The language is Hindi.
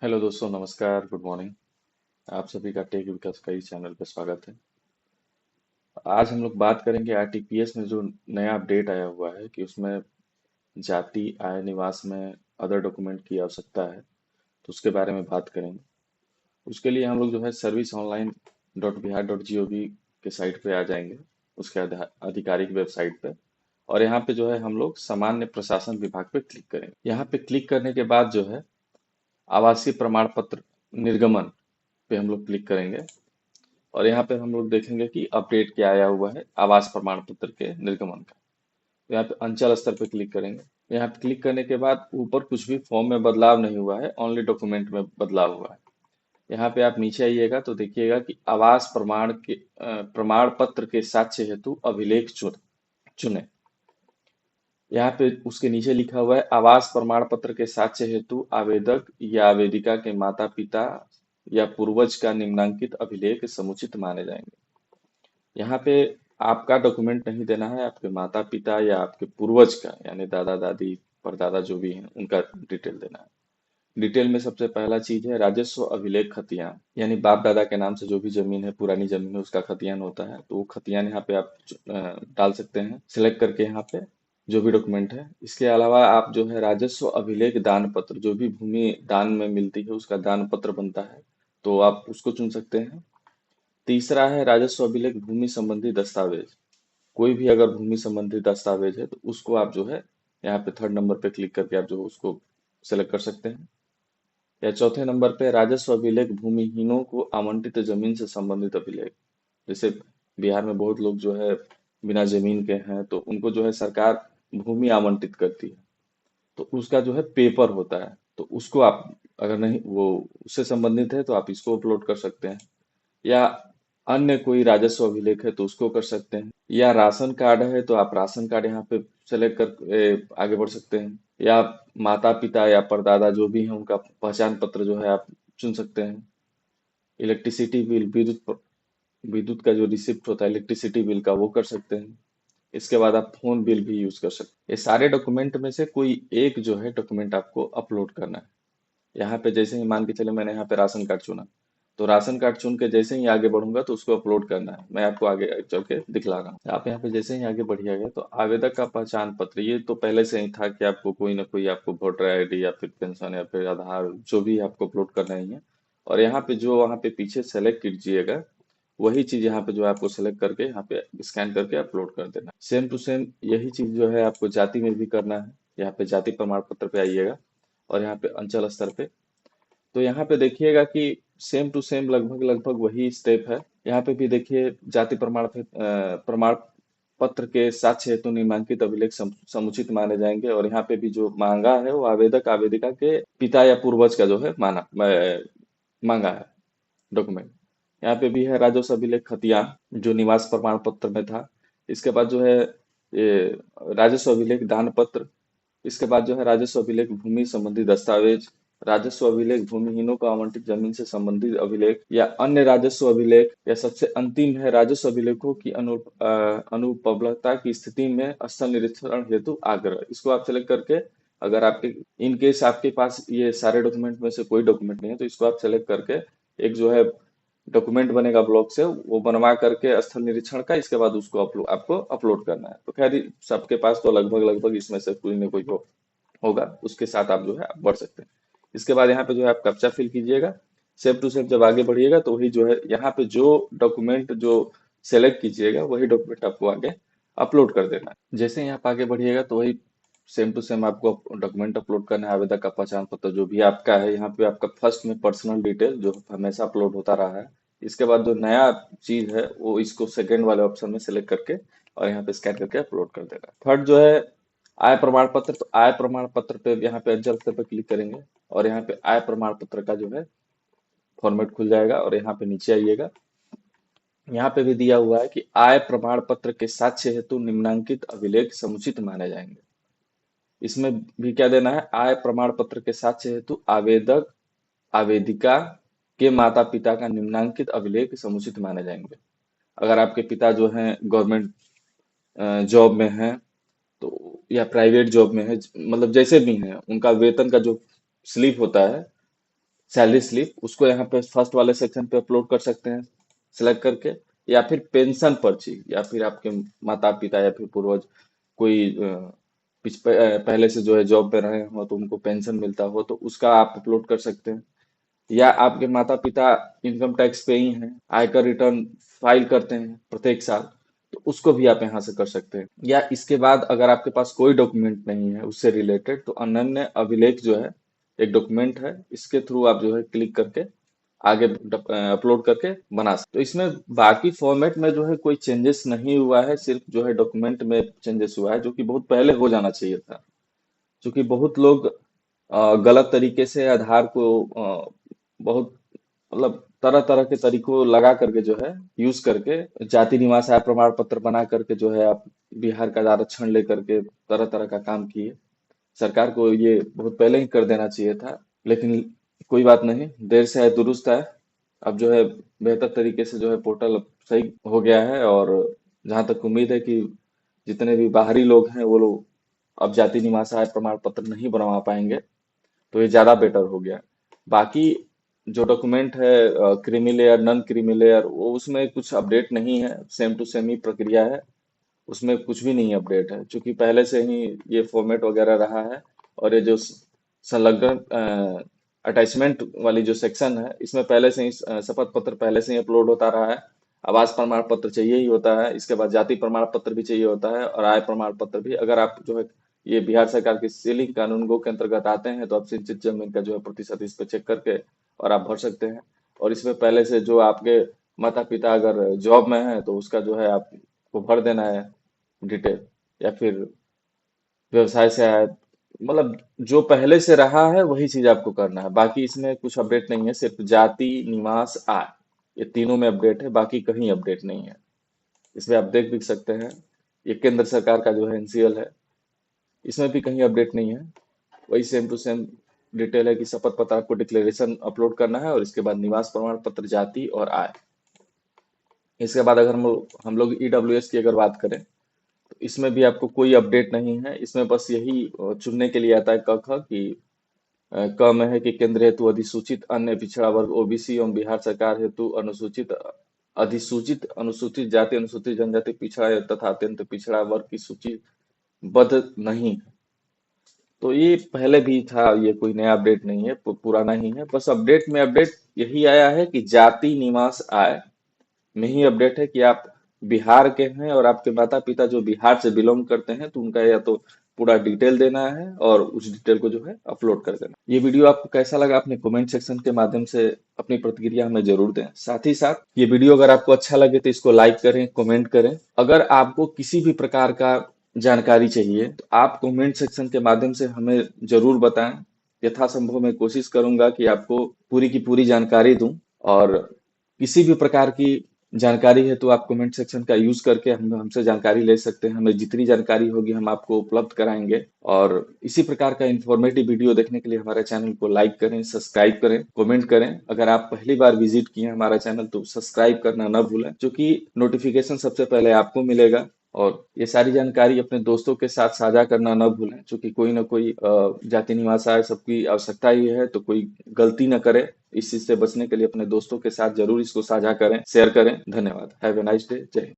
हेलो दोस्तों, नमस्कार, गुड मॉर्निंग। आप सभी का टेक विकास का इस चैनल पर स्वागत है। आज हम लोग बात करेंगे आरटीपीएस में जो नया अपडेट आया हुआ है कि उसमें जाति आय निवास में अदर डॉक्यूमेंट की आवश्यकता है, तो उसके बारे में बात करेंगे। उसके लिए हम लोग जो है service online dot Bihar dot G O V के साइट पे आ जाएंगे, उसके आधिकारिक वेबसाइट पे। और यहाँ पे जो है हम लोग सामान्य प्रशासन विभाग पे क्लिक करेंगे। यहाँ पे क्लिक करने के बाद जो है आवासीय प्रमाण पत्र निर्गमन पे हम लोग क्लिक करेंगे। और यहाँ पे हम लोग देखेंगे कि अपडेट क्या आया हुआ है आवास प्रमाण पत्र के निर्गमन का। तो यहाँ पे अंचल स्तर पे क्लिक करेंगे। यहाँ पे क्लिक करने के बाद ऊपर कुछ भी फॉर्म में बदलाव नहीं हुआ है, ओनली डॉक्यूमेंट में बदलाव हुआ है। यहाँ पे आप नीचे आइएगा तो देखिएगा कि आवास प्रमाण पत्र के साक्ष्य हेतु अभिलेख चुने। यहाँ पे उसके नीचे लिखा हुआ है आवास प्रमाण पत्र के साक्ष्य हेतु आवेदक या आवेदिका के माता पिता या पूर्वज का निम्नांकित अभिलेख समुचित माने जाएंगे। यहाँ पे आपका डॉक्यूमेंट नहीं देना है, आपके माता पिता या आपके पूर्वज का यानी दादा दादी परदादा जो भी हैं उनका डिटेल देना है। डिटेल में सबसे पहला चीज है राजस्व अभिलेख खतियान, यानी बाप दादा के नाम से जो भी जमीन है, पुरानी जमीन है, उसका खतियान होता है, तो वो खतियान यहाँ पे आप डाल सकते हैं सिलेक्ट करके यहाँ पे जो भी डॉक्यूमेंट है। इसके अलावा आप जो है राजस्व अभिलेख दान पत्र, जो भी भूमि दान में मिलती है उसका दान पत्र बनता है, तो आप उसको चुन सकते हैं। तीसरा है राजस्व अभिलेख भूमि संबंधी दस्तावेज। कोई भी अगर भूमि संबंधी दस्तावेज है तो उसको आप जो है यहाँ पे थर्ड नंबर पे क्लिक करके आप जो उसको सेलेक्ट कर सकते हैं। या चौथे नंबर पे राजस्व अभिलेख भूमिहीनों को आवंटित जमीन से संबंधित अभिलेख। जैसे बिहार में बहुत लोग जो है बिना जमीन के हैं, तो उनको जो है सरकार भूमि आवंटित करती है, तो उसका जो है पेपर होता है, तो उसको आप अगर नहीं वो उससे संबंधित है तो आप इसको अपलोड कर सकते हैं। या अन्य कोई राजस्व अभिलेख है तो उसको कर सकते हैं। या राशन कार्ड है तो आप राशन कार्ड यहाँ पे सेलेक्ट कर आगे बढ़ सकते हैं। या माता पिता या परदादा जो भी हैं उनका पहचान पत्र जो है आप चुन सकते हैं। इलेक्ट्रिसिटी बिल, विद्युत का जो रिसिप्ट होता है इलेक्ट्रिसिटी बिल का, वो कर सकते हैं। इसके बाद आप फोन बिल भी यूज कर सकते हैं। ये सारे डॉक्यूमेंट में से कोई एक जो है डॉक्यूमेंट आपको अपलोड करना है। यहाँ पे जैसे ही मान के चले मैंने यहाँ पे राशन कार्ड चुना, तो राशन कार्ड चुन के जैसे ही आगे बढ़ूंगा तो उसको अपलोड करना है। मैं आपको आगे चल के दिखला रहा हूँ। आप यहाँ पे जैसे ही आगे बढ़िएगा तो आवेदक का पहचान पत्र, ये तो पहले से ही था कि आपको कोई ना कोई आपको वोटर आईडी या फिर पेंशन या फिर आधार जो भी आपको अपलोड करना ही है। और यहाँ पे जो वहाँ पे पीछे सेलेक्ट कीजिएगा वही चीज यहाँ पे जो है आपको सेलेक्ट करके यहाँ पे स्कैन करके अपलोड कर देना। सेम टू सेम यही चीज जो है आपको जाति में भी करना है। यहाँ पे जाति प्रमाण पत्र पे आइएगा और यहाँ पे अंचल स्तर पे, तो यहाँ पे देखिएगा कि सेम टू सेम लगभग लगभग वही स्टेप है। यहाँ पे भी देखिए जाति प्रमाण पत्र के साक्ष्य हेतु निम्नांकित अभिलेख समुचित माने जाएंगे। और यहाँ पे भी जो मांगा है वो आवेदक आवेदिका के पिता या पूर्वज का जो है मांगा है डॉक्यूमेंट। यहाँ पे भी है राजस्व अभिलेख खतियान जो निवास प्रमाण पत्र में था। इसके बाद जो है ये राजस्व अभिलेख दान पत्र। इसके बाद जो है राजस्व अभिलेख भूमि संबंधी दस्तावेज, राजस्व अभिलेख भूमिहीनों को आवंटित जमीन से संबंधित अभिलेख या अन्य राजस्व अभिलेख, या सबसे अंतिम है राजस्व अभिलेखों की अनुपलब्धता की स्थिति में स्थल निरीक्षण हेतु आग्रह। इसको आप सेलेक्ट करके, अगर आपके इन केस आपके पास ये सारे डॉक्यूमेंट में से कोई डॉक्यूमेंट नहीं है तो इसको आप सेलेक्ट करके एक जो है डॉक्यूमेंट बनेगा ब्लॉक से, वो बनवा करके स्थल निरीक्षण का, इसके बाद उसको आपको अपलोड करना है। तो खैर सबके पास तो लगभग लगभग इसमें से कोई ना कोई होगा, उसके साथ आप जो है आप बढ़ सकते हैं। इसके बाद यहाँ पे जो है आप कैप्चा फिल कीजिएगा। सेव टू सेव जब आगे बढ़िएगा तो वही जो है यहाँ पे जो डॉक्यूमेंट जो सेलेक्ट कीजिएगा वही डॉक्यूमेंट आपको आगे अपलोड कर देना है। जैसे ही आप आगे बढ़िएगा तो वही सेम टू सेम आपको डॉक्यूमेंट अपलोड करना है। आवेदक का पहचान पत्र जो भी आपका है, यहाँ पे आपका फर्स्ट में पर्सनल डिटेल जो हमेशा अपलोड होता रहा है। इसके बाद जो नया चीज है वो इसको सेकंड वाले ऑप्शन में सेलेक्ट करके और यहाँ पे स्कैन करके अपलोड कर देगा। थर्ड जो है आय प्रमाण पत्र, तो आय प्रमाण पत्र पे यहाँ पे अंचल स्तर पे क्लिक करेंगे और यहाँ पे आय प्रमाण पत्र का जो है फॉर्मेट खुल जाएगा। और यहाँ पे नीचे आइएगा, यहाँ पे भी दिया हुआ है कि आय प्रमाण पत्र के साक्ष्य हेतु निम्नांकित अभिलेख समुचित माने जाएंगे। इसमें भी क्या देना है, आय प्रमाण पत्र के साक्ष्य हेतु आवेदक आवेदिका के माता पिता का निम्नांकित अभिलेख समुचित माने जाएंगे। अगर आपके पिता जो हैं गवर्नमेंट जॉब में हैं तो, या प्राइवेट जॉब में है, मतलब जैसे भी हैं, उनका वेतन का जो स्लिप होता है सैलरी स्लिप, उसको यहाँ पे फर्स्ट वाले सेक्शन पे अपलोड कर सकते हैं सिलेक्ट करके, या फिर पेंशन पर्ची, या फिर आपके माता पिता या फिर पूर्वज कोई पहले से जो है जॉब पे रहे हो तो उनको पेंशन मिलता हो तो उसका आप अपलोड कर सकते हैं, या आपके माता पिता इनकम टैक्स पेई हैं, आयकर रिटर्न फाइल करते हैं प्रत्येक साल, तो उसको भी आप यहाँ से कर सकते हैं। या इसके बाद अगर आपके पास कोई डॉक्यूमेंट नहीं है उससे रिलेटेड, तो अनन्य अभिलेख जो है एक डॉक्यूमेंट है, इसके थ्रू आप जो है क्लिक करके आगे अपलोड करके बना सकते। तो इसमें बाकी फॉर्मेट में जो है कोई चेंजेस नहीं हुआ है, सिर्फ जो है डॉक्यूमेंट में चेंजेस हुआ है, जो कि बहुत पहले हो जाना चाहिए था। क्योंकि बहुत लोग गलत तरीके से आधार को बहुत मतलब तरह तरह के तरीकों लगा करके जो है यूज करके जाति निवास आय प्रमाण पत्र बना करके जो है आप बिहार का आरक्षण लेकर के तरह तरह का काम किए। सरकार को ये बहुत पहले ही कर देना चाहिए था, लेकिन कोई बात नहीं, देर से है दुरुस्त है। अब जो है बेहतर तरीके से जो है पोर्टल अब सही हो गया है, और जहां तक उम्मीद है कि जितने भी बाहरी लोग हैं वो लोग अब जाति निवास आय प्रमाण पत्र नहीं बनवा पाएंगे, तो ये ज्यादा बेटर हो गया। बाकी जो डॉक्यूमेंट है creamy layer non creamy layer, वो उसमें कुछ अपडेट नहीं है, सेम टू सेम ही प्रक्रिया है, उसमें कुछ भी नहीं अपडेट है, क्योंकि पहले से ही ये फॉर्मेट वगैरह रहा है। और ये जो संलग्न अटैचमेंट वाली जो सेक्शन है, इसमें पहले से ही शपथ पत्र पहले से ही अपलोड होता रहा है। आवास प्रमाण पत्र चाहिए ही होता है, इसके बाद जाति प्रमाण पत्र भी चाहिए होता है, और आय प्रमाण पत्र भी। अगर आप जो है ये बिहार सरकार की सीलिंग कानूनगो के अंतर्गत आते हैं, तो आप सिंचित जमीन का जो है प्रतिशत इस पे चेक करके और आप भर सकते हैं। और इसमें पहले से जो आपके माता पिता अगर जॉब में है तो उसका जो है आपको भर देना है डिटेल, या फिर व्यवसाय से आया, मतलब जो पहले से रहा है वही चीज आपको करना है। बाकी इसमें कुछ अपडेट नहीं है, सिर्फ जाति निवास आय ये तीनों में अपडेट है, बाकी कहीं अपडेट नहीं है। इसमें आप देख भी सकते हैं, ये केंद्र सरकार का जो है एनसीएल है, इसमें भी कहीं अपडेट नहीं है। वही सेम टू सेम डिटेल है कि शपथ पत्र आपको डिक्लेरेशन अपलोड करना है, और इसके बाद निवास प्रमाण पत्र, जाति और आय। इसके बाद अगर हम लोग ईडब्ल्यूएस की अगर बात करें, तो इसमें भी आपको कोई अपडेट नहीं है। इसमें बस यही चुनने के लिए आता है क ख कि क में है कि केंद्र हेतु अधिसूचित अन्य पिछड़ा वर्ग ओबीसी एवं बिहार सरकार हेतु अनुसूचित अधिसूचित अनुसूचित जाति अनुसूचित जनजाति पिछड़ा तथा अत्यंत पिछड़ा वर्ग की सूची बद्ध नहीं है। तो ये पहले भी था, ये कोई नया अपडेट नहीं है, पुराना ही है। बस अपडेट में अपडेट यही आया है कि जाति निवास आय में ही अपडेट है कि आप बिहार के हैं और आपके माता पिता जो बिहार से बिलोंग करते हैं, तो उनका या तो पूरा डिटेल देना है और उस डिटेल को जो है अपलोड कर देना। ये वीडियो आपको कैसा लगा अपने कमेंट सेक्शन के माध्यम से अपनी प्रतिक्रिया हमें जरूर दें। साथ ही साथ ये वीडियो अगर आपको अच्छा लगे तो इसको लाइक करें, कमेंट करें। अगर आपको किसी भी प्रकार का जानकारी चाहिए तो आप कमेंट सेक्शन के माध्यम से हमें जरूर बताएं। यथासंभव मैं कोशिश करूंगा कि आपको पूरी की पूरी जानकारी दूं। और किसी भी प्रकार की जानकारी है तो आप कमेंट सेक्शन का यूज करके हमसे जानकारी ले सकते हैं। हमें जितनी जानकारी होगी हम आपको उपलब्ध कराएंगे। और इसी प्रकार का इंफॉर्मेटिव वीडियो देखने के लिए हमारे चैनल को लाइक करें, सब्सक्राइब करें, कमेंट करें। अगर आप पहली बार विजिट किए हैं हमारा चैनल तो सब्सक्राइब करना न भूलें, क्योंकि नोटिफिकेशन सबसे पहले आपको मिलेगा। और ये सारी जानकारी अपने दोस्तों के साथ साझा करना न भूलें, क्योंकि कोई ना कोई जाति निवास आय सबकी आवश्यकता ही है, तो कोई गलती न करे। इस चीज से बचने के लिए अपने दोस्तों के साथ जरूर इसको साझा करें, शेयर करें। धन्यवाद। Have a nice day. जय हिंद।